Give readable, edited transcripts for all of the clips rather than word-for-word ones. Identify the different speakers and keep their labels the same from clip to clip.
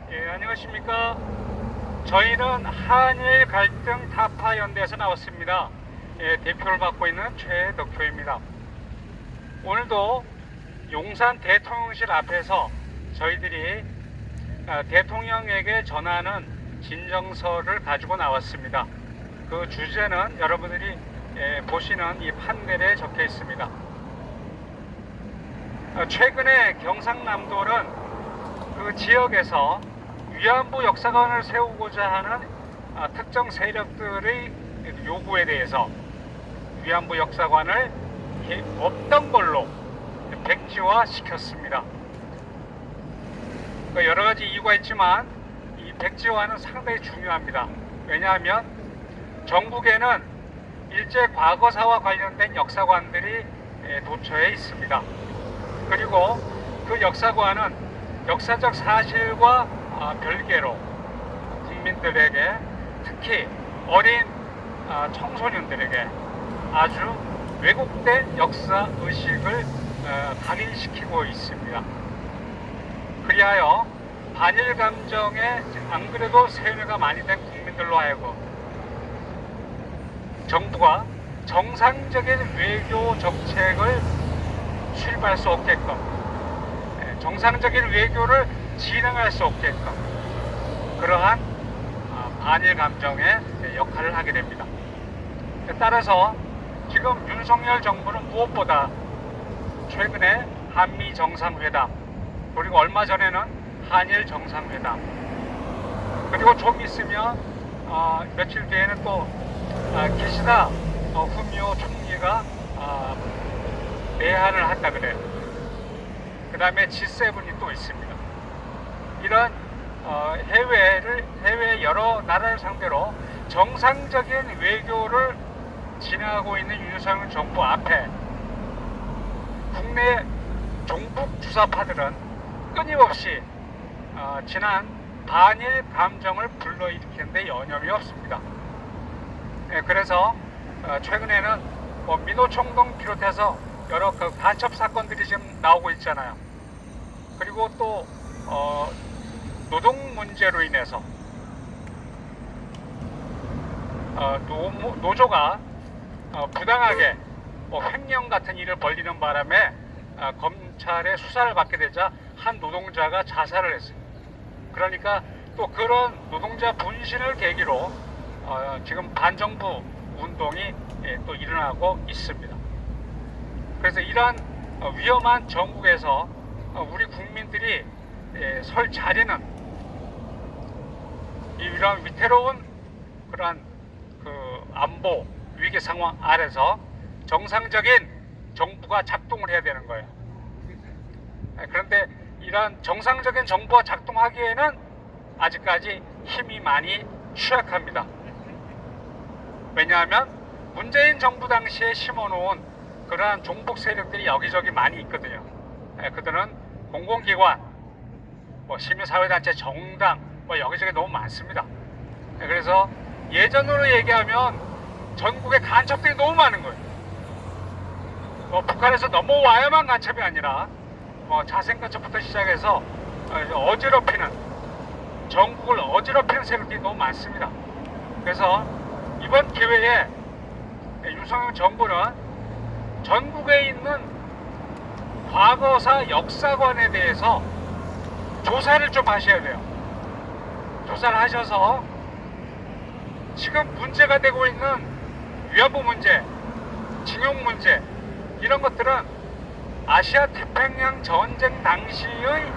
Speaker 1: 예, 안녕하십니까. 저희는 한일 갈등 타파 연대에서 나왔습니다. 예, 대표를 맡고 있는 최덕효입니다. 오늘도 용산 대통령실 앞에서 저희들이 대통령에게 전하는 진정서를 가지고 나왔습니다. 그 주제는 여러분들이 보시는 이 판넬에 적혀 있습니다. 최근에 경상남도는 그 지역에서 위안부 역사관을 세우고자 하는 특정 세력들의 요구에 대해서 위안부 역사관을 없던 걸로 백지화 시켰습니다. 여러 가지 이유가 있지만 이 백지화는 상당히 중요합니다. 왜냐하면 전국에는 일제 과거사와 관련된 역사관들이 도처에 있습니다. 그리고 그 역사관은 역사적 사실과 별개로 국민들에게, 특히 어린 청소년들에게 아주 왜곡된 역사 의식을 각인시키고 있습니다. 그리하여 반일 감정에 안 그래도 세뇌가 많이 된 국민들로 하여금 정부가 정상적인 외교 정책을 수립할 수 없게끔, 정상적인 외교를 진행할 수 없게끔 그러한 반일 감정의 역할을 하게 됩니다. 따라서 지금 윤석열 정부는 무엇보다 최근에 한미 정상회담, 그리고 얼마 전에는 한일 정상회담, 그리고 좀 있으면 며칠 뒤에는 또 기시다 후미오 총리가 내한을 한다 그래요. 그 다음에 G7이 또 있습니다. 이런 해외 여러 나라를 상대로 정상적인 외교를 진행하고 있는 윤석열 정부 앞에 국내 종북 주사파들은 끊임없이 지난 반일 감정을 불러일으키는 데 여념이 없습니다. 그래서 최근에는 민노총동 비롯해서 여러 간첩 사건들이 지금 나오고 있잖아요. 그리고 또 노동 문제로 인해서 노조가 부당하게 횡령 같은 일을 벌이는 바람에 검찰의 수사를 받게 되자 한 노동자가 자살을 했어요. 그러니까 또 그런 노동자 분신을 계기로 지금 반정부 운동이 또 일어나고 있습니다. 그래서 이러한 위험한 전국에서 우리 국민들이 설 자리는 이런 위태로운 그러한 안보 위기 상황 아래서 정상적인 정부가 작동을 해야 되는 거예요. 그런데 이런 정상적인 정부가 작동하기에는 아직까지 힘이 많이 취약합니다. 왜냐하면 문재인 정부 당시에 심어놓은 그러한 종북 세력들이 여기저기 많이 있거든요. 그들은 공공기관, 시민사회단체, 정당, 여기저기 너무 많습니다. 그래서 예전으로 얘기하면 전국에 간첩들이 너무 많은 거예요. 북한에서 넘어와야만 간첩이 아니라 자생 간첩부터 시작해서 어지럽히는, 전국을 어지럽히는 세력들이 너무 많습니다. 그래서 이번 기회에 윤석열 정부는 전국에 있는 과거사 역사관에 대해서 조사를 좀 하셔야 돼요. 조사를 하셔서 지금 문제가 되고 있는 위안부 문제, 징용 문제, 이런 것들은 아시아 태평양 전쟁 당시의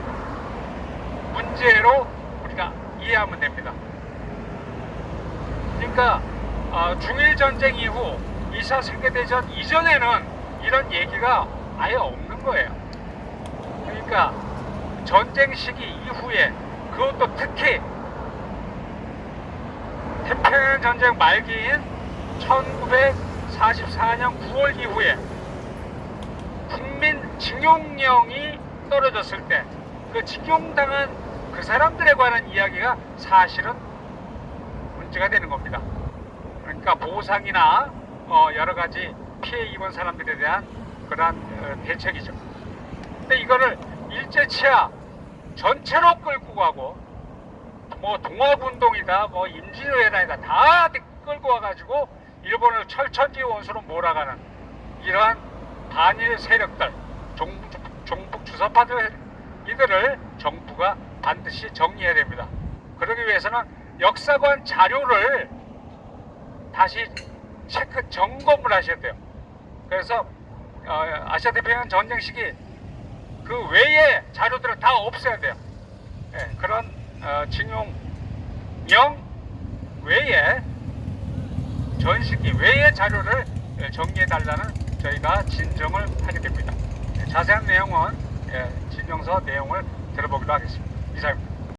Speaker 1: 문제로 우리가 이해하면 됩니다. 그러니까 중일 전쟁 이후 2차 세계대전 이전에는 이런 얘기가 아예 없는 거예요. 그러니까 전쟁 시기 이후에, 그것도 특히 태평양 전쟁 말기인 1944년 9월 이후에 국민 징용령이 떨어졌을 때 그 징용당한 그 사람들에 관한 이야기가 사실은 문제가 되는 겁니다. 그러니까 보상이나 여러 가지 피해 입은 사람들에 대한 그러한 대책이죠. 근데 이거를 일제치하 전체로 끌고 가고 뭐 동학운동이다, 뭐 임진왜란이다 다 끌고 와가지고 일본을 철천지 원수로 몰아가는 이러한 반일 세력들, 종북 주사파들 이들을 정부가 반드시 정리해야 됩니다. 그러기 위해서는 역사관 자료를 다시 점검을 하셔야 돼요. 그래서 아시아태평양 전쟁 시기 그 외의 자료들을 다 없애야 돼요. 예, 그런 징용명 외에 전 시기 외의 자료를 정리해달라는 저희가 진정을 하게 됩니다. 자세한 내용은 진정서 내용을 들어보기로 하겠습니다. 이상입니다.